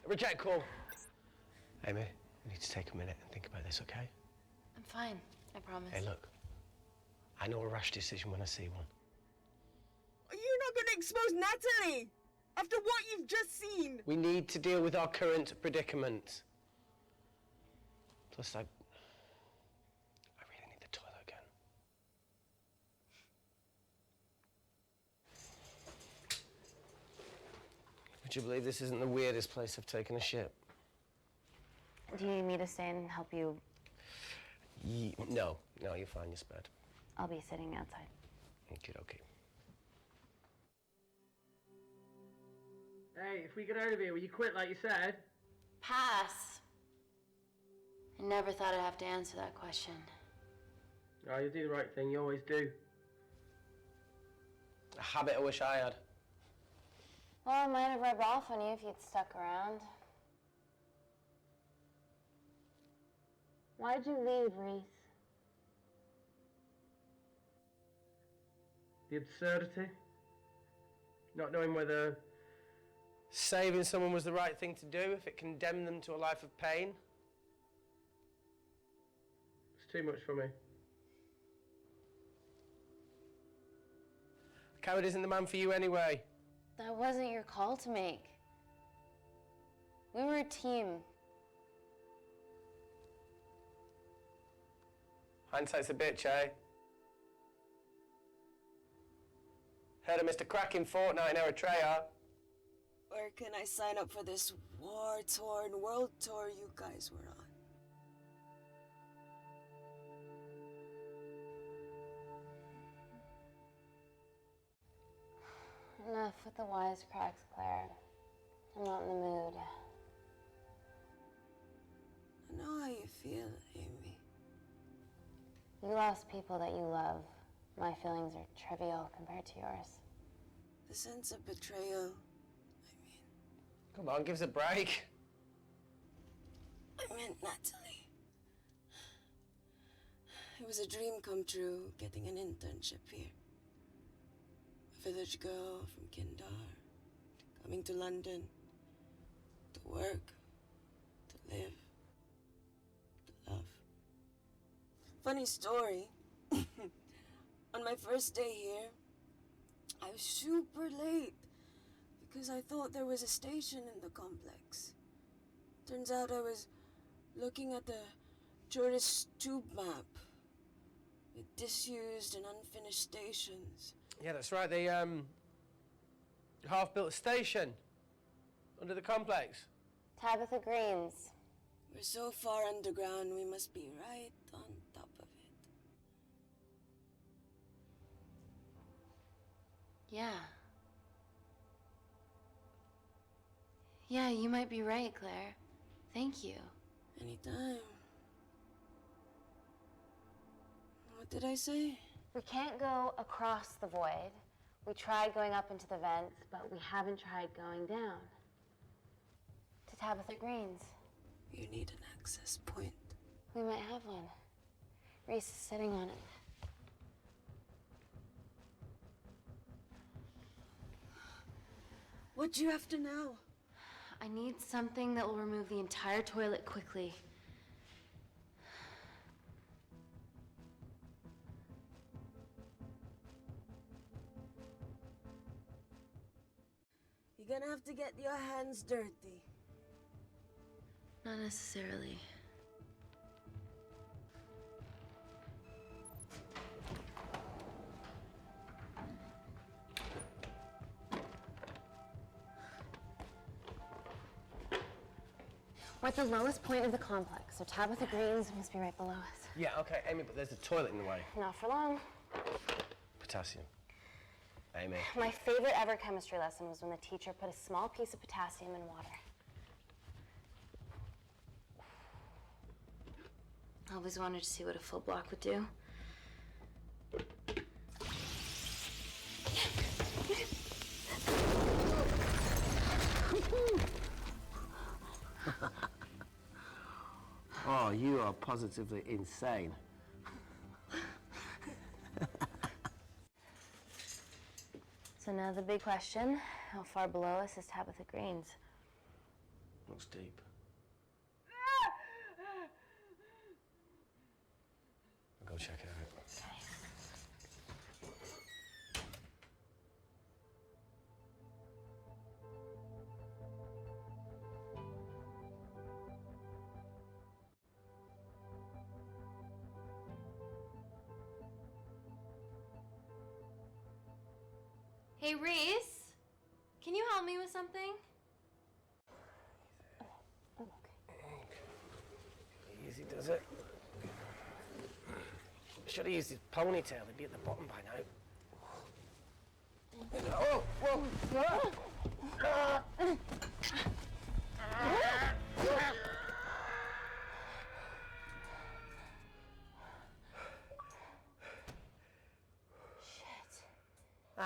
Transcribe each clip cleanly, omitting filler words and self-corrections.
Reject call. Amy, we need to take a minute and think about this, okay? I'm fine, I promise. Hey, look. I know a rash decision when I see one. Are you not going to expose Natalie? After what you've just seen? We need to deal with our current predicament. Plus, I really need the toilet again. Would you believe this isn't the weirdest place I've taken a shit? Do you need me to stay and help you? No, you're fine, you're spared. I'll be sitting outside. Okay. Hey, if we get out of here, will you quit like you said? Pass. I never thought I'd have to answer that question. Oh, you do the right thing, you always do. A habit I wish I had. Well, I might have rubbed off on you if you'd stuck around. Why'd you leave, Reese? The absurdity. Not knowing whether... Saving someone was the right thing to do if it condemned them to a life of pain. It's too much for me. A coward isn't the man for you anyway. That wasn't your call to make. We were a team. Hindsight's a bitch, eh? Heard of Mr. Cracking Fortnite in Eritrea. Where can I sign up for this war-torn world tour you guys were on? Enough with the wisecracks, Claire. I'm not in the mood. I know how you feel, Amy. You lost people that you love. My feelings are trivial compared to yours. The sense of betrayal, Come on, give us a break. I meant Natalie. It was a dream come true, getting an internship here. A village girl from Kindar, coming to London, to work, to live, to love. Funny story. On my first day here, I was super late because I thought there was a station in the complex. Turns out I was looking at the tourist tube map with disused and unfinished stations. Yeah, that's right. They half-built a station under the complex. Tabitha Greens. We're so far underground, we must be right on top of it. Yeah. Yeah, you might be right, Claire. Thank you. Anytime. What did I say? We can't go across the void. We tried going up into the vents, but we haven't tried going down. To Tabitha Greens. You need an access point. We might have one. Reese is sitting on it. What do you have to know? I need something that will remove the entire toilet quickly. You're gonna have to get your hands dirty. Not necessarily. We're at the lowest point of the complex, so Tabitha Greens must be right below us. Yeah, okay, Amy, but there's a toilet in the way. Not for long. Potassium. Amy. My favorite ever chemistry lesson was when the teacher put a small piece of potassium in water. I always wanted to see what a full block would do. Oh, you are positively insane. So now the big question, how far below us is Tabitha Greens? Looks deep. I'll go check it out. Hey, Reese, can you help me with something? Easy does it. Should have used his ponytail, he'd be at the bottom by now. Oh, whoa!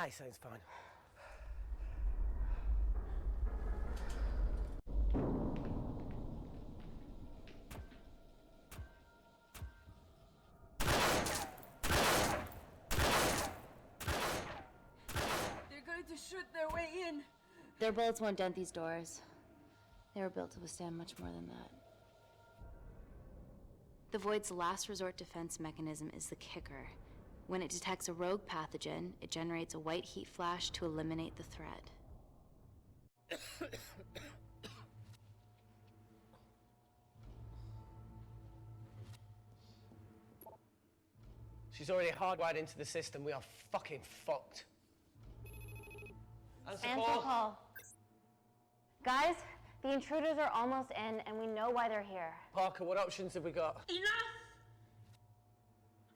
He sounds fine. They're going to shoot their way in. Their bullets won't dent these doors. They were built to withstand much more than that. The Void's last resort defense mechanism is the kicker. When it detects a rogue pathogen, it generates a white heat flash to eliminate the threat. She's already hardwired into the system. We are fucking fucked. Answer call. Guys, the intruders are almost in, and we know why they're here. Parker, what options have we got? Enough!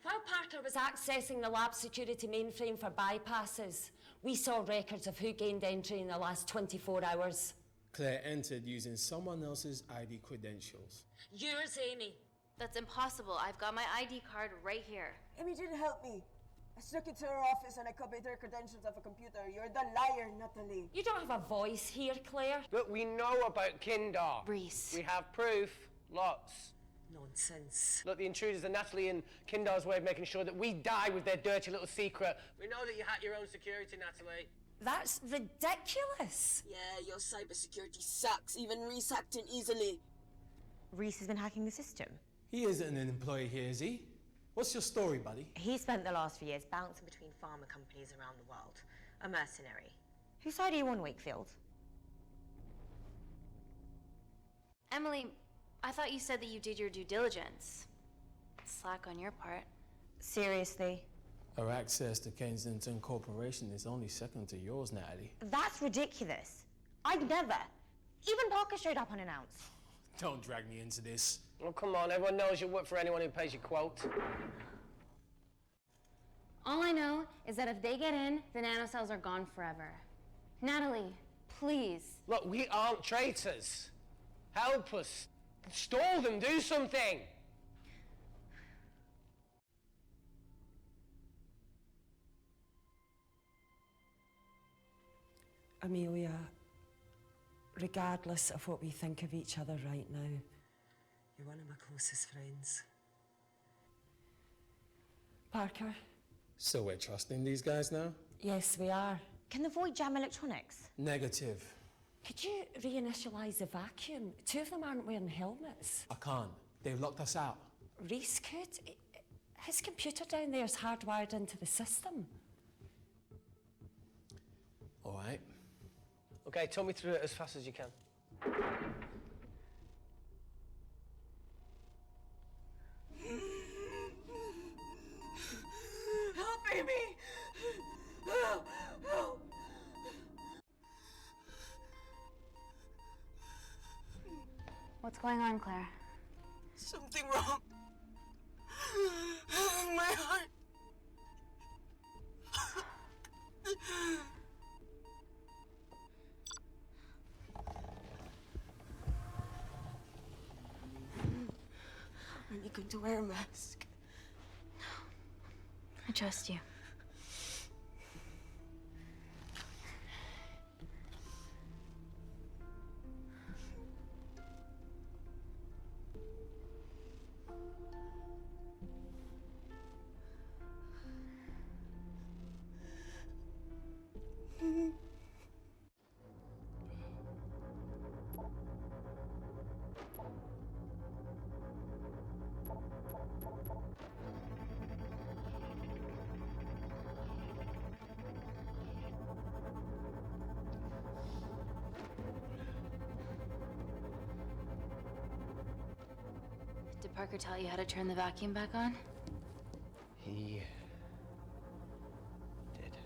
While Parker was accessing the lab security mainframe for bypasses, we saw records of who gained entry in the last 24 hours. Claire entered using someone else's ID credentials. Yours, Amy. That's impossible. I've got my ID card right here. Amy didn't help me. I snuck into her office and I copied her credentials off a computer. You're the liar, Natalie. You don't have a voice here, Claire. Look, we know about Kindar. Reese. We have proof. Lots. Nonsense. Look, the intruders are Natalie and Kindar's way of making sure that we die with their dirty little secret. We know that you hack your own security, Natalie. That's ridiculous. Yeah, your cybersecurity sucks. Even Reese hacked in easily. Reese has been hacking the system. He isn't an employee here, is he? What's your story, buddy? He spent the last few years bouncing between pharma companies around the world. A mercenary. Whose side are you on, Wakefield? Emily, I thought you said that you did your due diligence. Slack on your part. Seriously? Our access to Kensington Corporation is only second to yours, Natalie. That's ridiculous. I'd never. Even Parker showed up unannounced. Don't drag me into this. Oh, come on, everyone knows you work for anyone who pays your quote. All I know is that if they get in, the nanocells are gone forever. Natalie, please. Look, we aren't traitors. Help us. Stall them, do something. Amelia, regardless of what we think of each other right now, you're one of my closest friends. Parker? So we're trusting these guys now? Yes, we are. Can the Void jam electronics? Negative. Could you reinitialize the vacuum? Two of them aren't wearing helmets. I can't. They've locked us out. Reese could. His computer down there is hardwired into the system. All right. Okay, talk me through it as fast as you can. Help, Amy! Help! Help! What's going on, Claire? Something wrong. My heart. Are you going to wear a mask? I trust you. Parker tell you how to turn the vacuum back on? He did.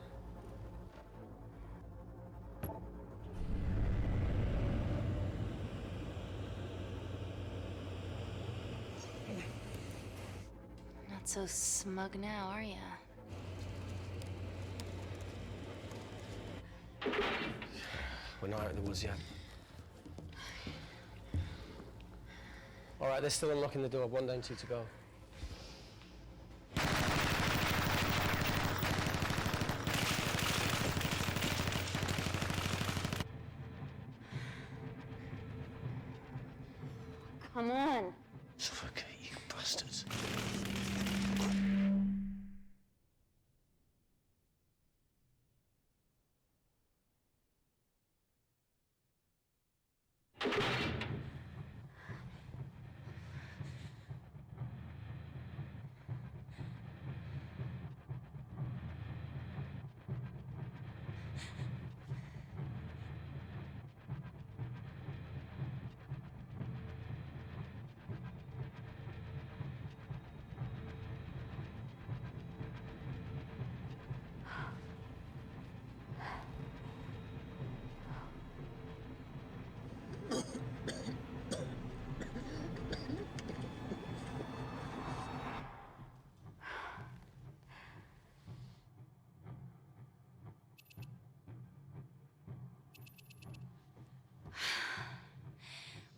Not so smug now, are ya? We're not out of the woods yet. All right, they're still unlocking the door. 1 down, 2 to go. Come on. Suffocate, you bastards.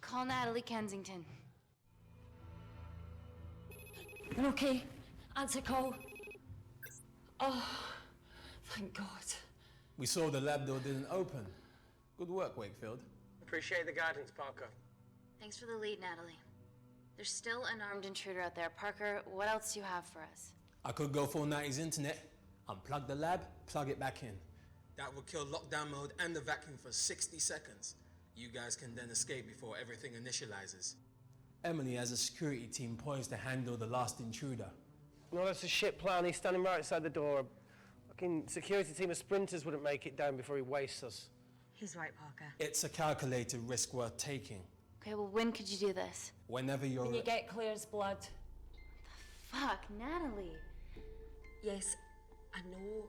Call Natalie Kensington. You're okay? Answer call. Oh, thank God. We saw the lab door didn't open. Good work, Wakefield. Appreciate the guidance, Parker. Thanks for the lead, Natalie. There's still an armed intruder out there. Parker, what else do you have for us? I could go full 90s internet, unplug the lab, plug it back in. That will kill lockdown mode and the vacuum for 60 seconds. You guys can then escape before everything initializes. Emily has a security team poised to handle the last intruder. No, that's a shit plan. He's standing right outside the door. A fucking security team of sprinters wouldn't make it down before he wastes us. He's right, Parker. It's a calculated risk worth taking. Okay, well, when could you do this? Whenever you're... When you get Claire's blood. Fuck, Natalie. Yes, I know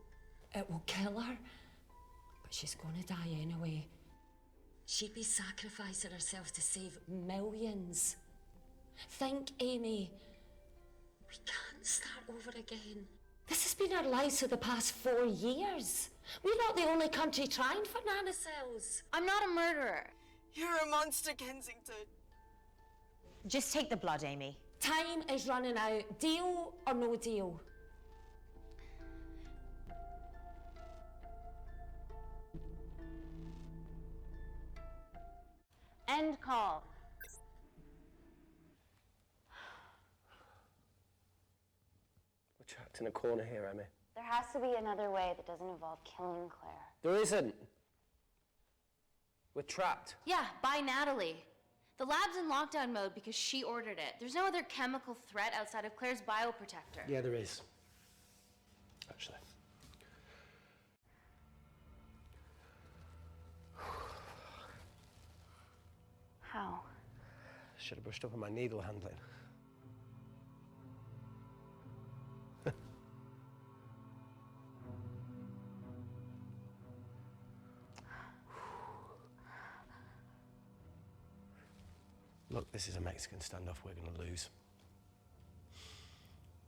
it will kill her, but she's gonna die anyway. She'd be sacrificing herself to save millions. Think, Amy, we can't start over again. This has been our lives for the past 4 years. We're not the only country trying for nanocells. I'm not a murderer. You're a monster, Kensington. Just take the blood, Amy. Time is running out. Deal or no deal? End call. We're trapped in a corner here, Emmy. There has to be another way that doesn't involve killing Claire. There isn't. We're trapped. Yeah, by Natalie. The lab's in lockdown mode because she ordered it. There's no other chemical threat outside of Claire's bioprotector. Yeah, there is. Actually. How? Should have brushed up on my needle handling. Look, this is a Mexican standoff we're going to lose.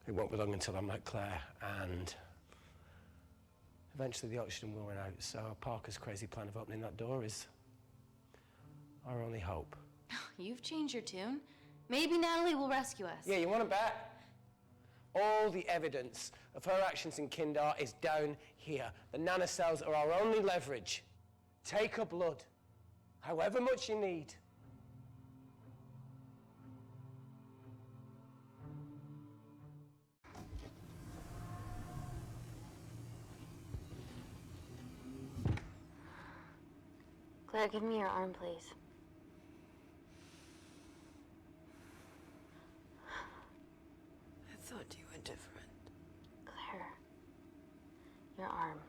It won't be long until I'm like Claire, and eventually the oxygen will run out, so Parker's crazy plan of opening that door is our only hope. You've changed your tune. Maybe Natalie will rescue us. Yeah, you want to bet? All the evidence of her actions in Kindar is down here. The nanocells are our only leverage. Take her blood, however much you need. Claire, give me your arm, please. I thought you were different. Claire, your arm.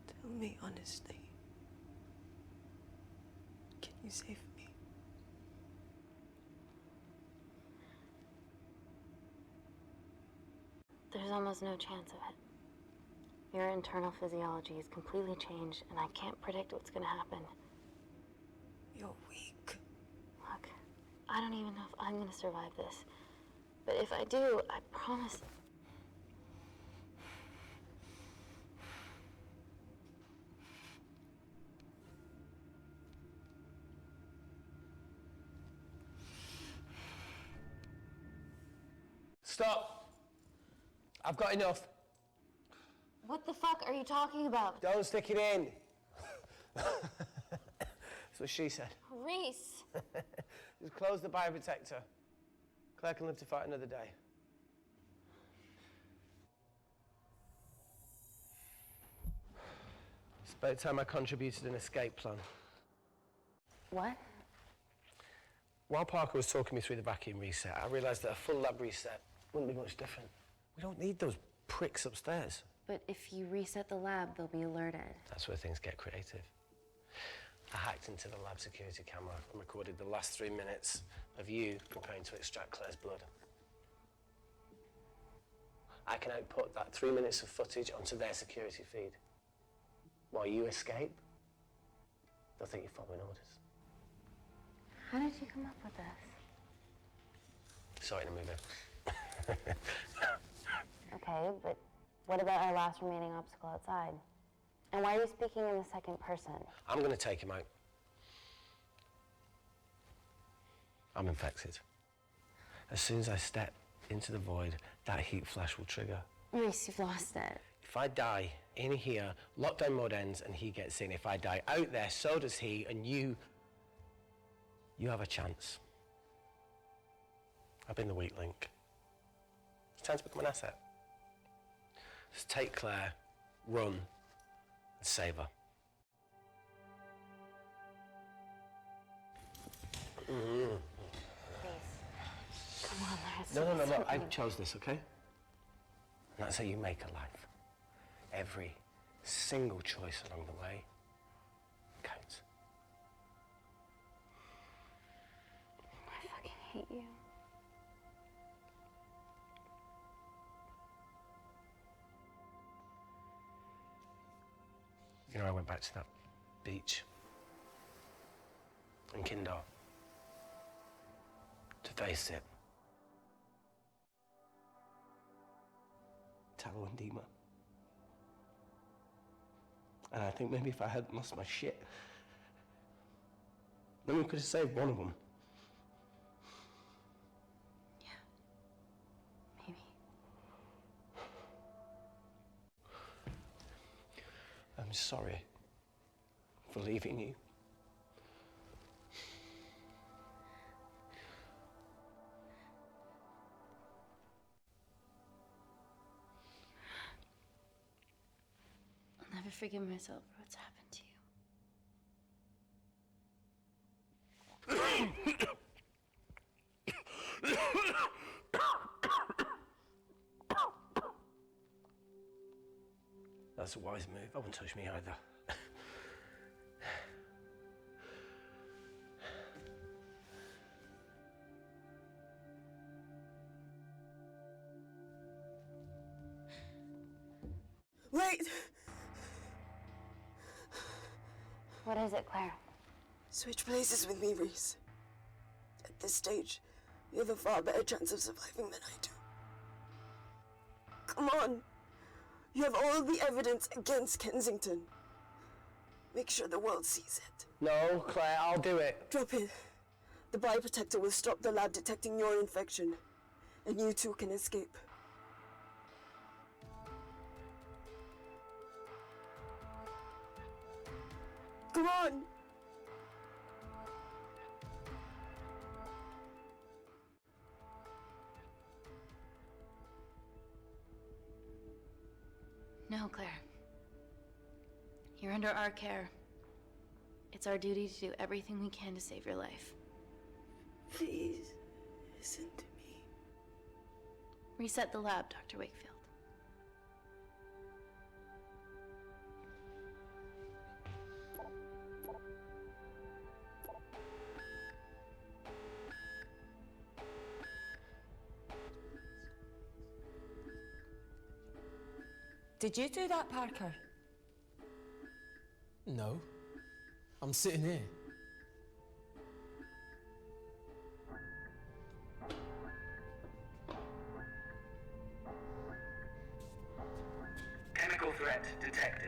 Tell me honestly. Can you save me? There's almost no chance of it. Your internal physiology is completely changed, and I can't predict what's gonna happen. You're weak. Look, I don't even know if I'm gonna survive this. But if I do, I promise. Stop. I've got enough. What the fuck are you talking about? Don't stick it in. That's what she said. Reese! Just close the bioprotector. Claire can live to fight another day. It's about time I contributed an escape plan. What? While Parker was talking me through the vacuum reset, I realised that a full lab reset wouldn't be much different. We don't need those pricks upstairs. But if you reset the lab, they'll be alerted. That's where things get creative. I hacked into the lab security camera and recorded the last 3 minutes of you preparing to extract Claire's blood. I can output that 3 minutes of footage onto their security feed. While you escape, they'll think you're following orders. How did you come up with this? Saw it in a movie. Okay, but what about our last remaining obstacle outside? And why are you speaking in the second person? I'm going to take him out. I'm infected. As soon as I step into the void, that heat flash will trigger. Reese, you've lost it. If I die in here, lockdown mode ends and he gets in. If I die out there, so does he, and you have a chance. I've been the weak link. It's time to become an asset. Just take Claire, run, and save her. Please. Come on, No. I chose this, okay? And that's how you make a life. Every single choice along the way counts. I fucking hate you. You know, I went back to that beach in Kindar to face it. Tallow and Dima. And I think maybe if I hadn't lost my shit, then we could have saved one of them. Yeah. Maybe. I'm sorry for leaving you. I'll never forgive myself for what's happened to you. That's a wise move. I wouldn't touch me either. Wait! What is it, Claire? Switch places with me, Reese. At this stage, you have a far better chance of surviving than I do. Come on. You have all the evidence against Kensington. Make sure the world sees it. No, Claire, I'll do it. Drop it. The bioprotector will stop the lab detecting your infection, and you too can escape. Come on! No, Claire. You're under our care. It's our duty to do everything we can to save your life. Please, listen to me. Reset the lab, Dr. Wakefield. Did you do that, Parker? No. I'm sitting here. Chemical threat detected.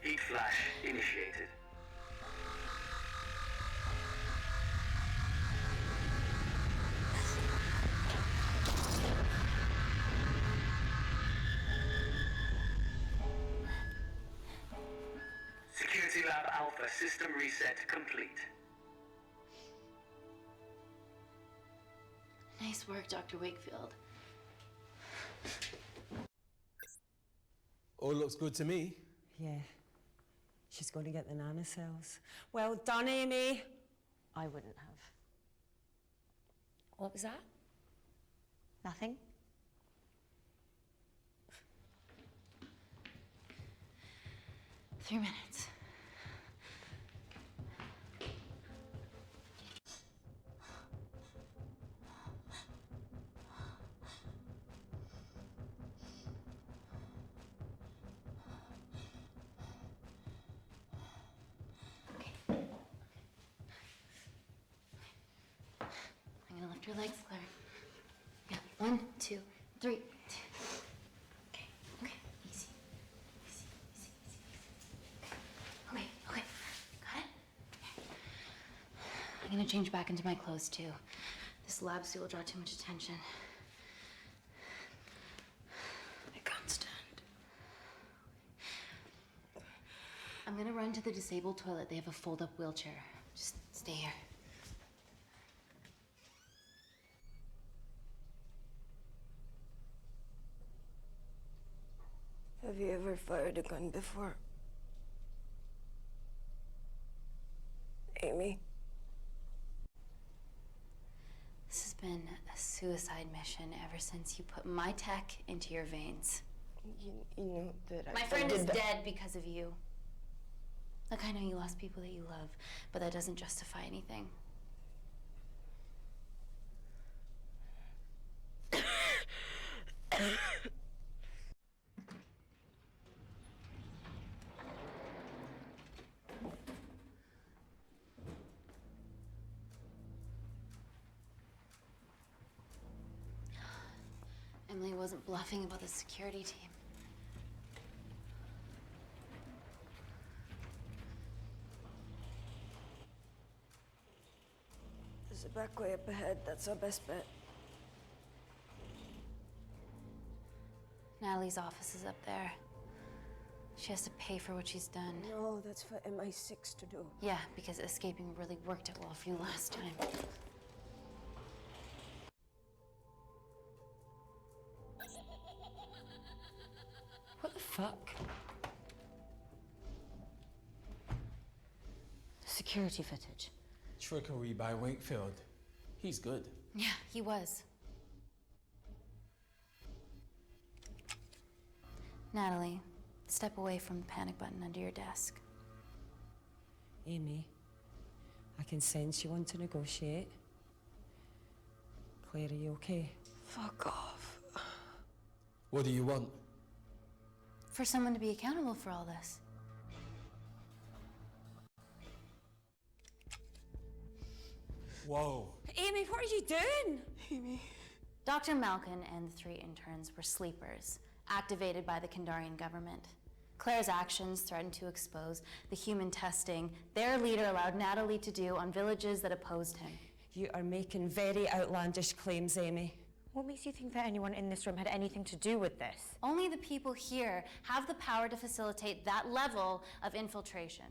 Heat flash initiated. Security Lab Alpha system reset complete. Nice work, Dr. Wakefield. All looks good to me. Yeah. She's going to get the nanocells. Well done, Amy. I wouldn't have. What was that? Nothing? Three minutes. I'm gonna lift your legs, Claire. Yeah, 1, 2, 3. Okay, okay, easy. Easy, easy, easy, easy. Okay, okay, got it? I'm gonna change back into my clothes too. This lab suit will draw too much attention. I can't stand. I'm gonna run to the disabled toilet. They have a fold-up wheelchair. Just stay here. Have you ever fired a gun before? Amy? This has been a suicide mission ever since you put my tech into your veins. You know that My friend is dead because of you. Look, I know you lost people that you love, but that doesn't justify anything. Emily wasn't bluffing about the security team. There's a back way up ahead. That's our best bet. Natalie's office is up there. She has to pay for what she's done. No, that's for MI6 to do. Yeah, because escaping really worked out well for you last time. What the fuck? Security footage. Trickery by Wakefield. He's good. Yeah, he was. Natalie, step away from the panic button under your desk. Amy, I can sense you want to negotiate. Claire, are you okay? Fuck off. What do you want? For someone to be accountable for all this. Whoa. Amy, what are you doing? Amy. Dr. Malkin and the 3 interns were sleepers, activated by the Kindarian government. Claire's actions threatened to expose the human testing their leader allowed Natalie to do on villages that opposed him. You are making very outlandish claims, Amy. What makes you think that anyone in this room had anything to do with this? Only the people here have the power to facilitate that level of infiltration.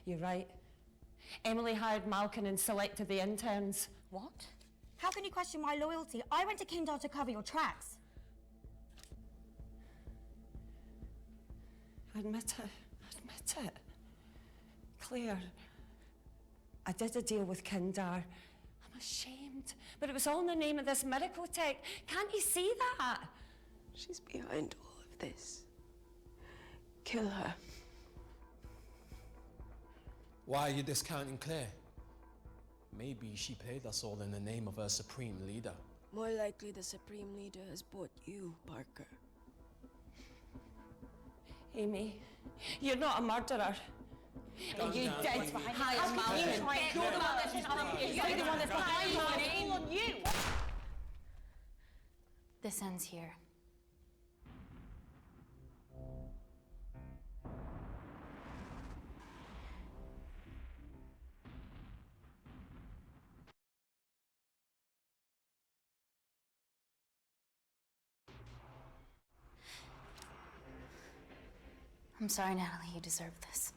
You're right. Emily hired Malkin and selected the interns. What? How can you question my loyalty? I went to Kindar to cover your tracks. Admit it. Admit it. Claire, I did a deal with Kindar. I'm ashamed, but it was all in the name of this miracle tech. Can't you see that? She's behind all of this. Kill her. Why are you discounting Claire? Maybe she played us all in the name of her supreme leader. More likely the Supreme Leader has bought you, Parker. Amy, you're not a murderer. Calm You down, did Amy. hire Malcolm. You're the one that's You're the one that's behind on you. This ends here. I'm sorry, Natalie, you deserve this.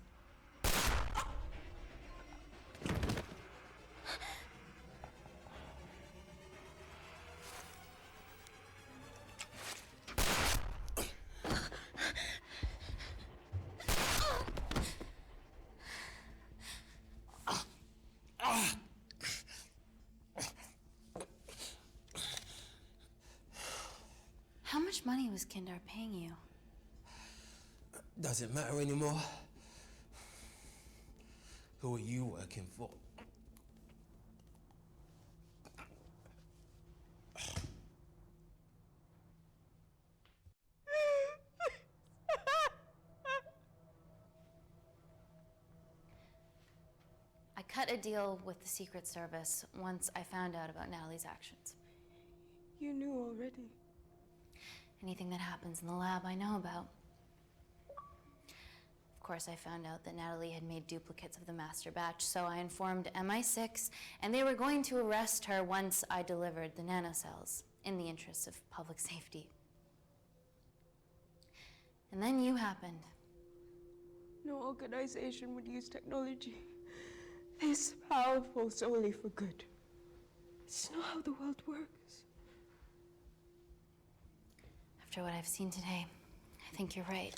How much money was Kindar paying you? Does it matter anymore? Who are you working for? I cut a deal with the Secret Service once I found out about Natalie's actions. You knew already. Anything that happens in the lab, I know about. Of course, I found out that Natalie had made duplicates of the master batch, so I informed MI6, and they were going to arrest her once I delivered the nanocells, in the interest of public safety. And then you happened. No organization would use technology this powerful solely for good. It's not how the world works. After what I've seen today, I think you're right.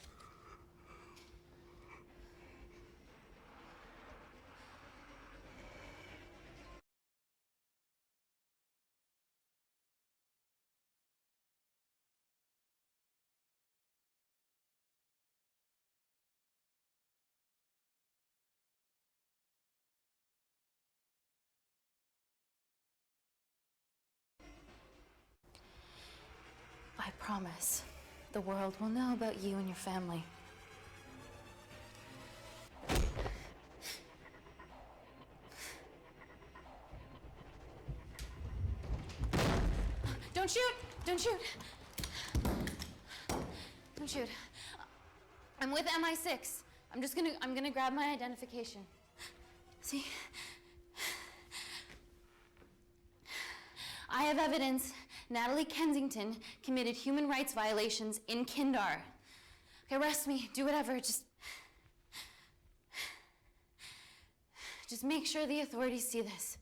I promise the world will know about you and your family. Don't shoot! Don't shoot! Don't shoot. I'm with MI6. I'm gonna grab my identification. See? I have evidence Natalie Kensington committed human rights violations in Kindar. Okay, arrest me, do whatever, just make sure the authorities see this.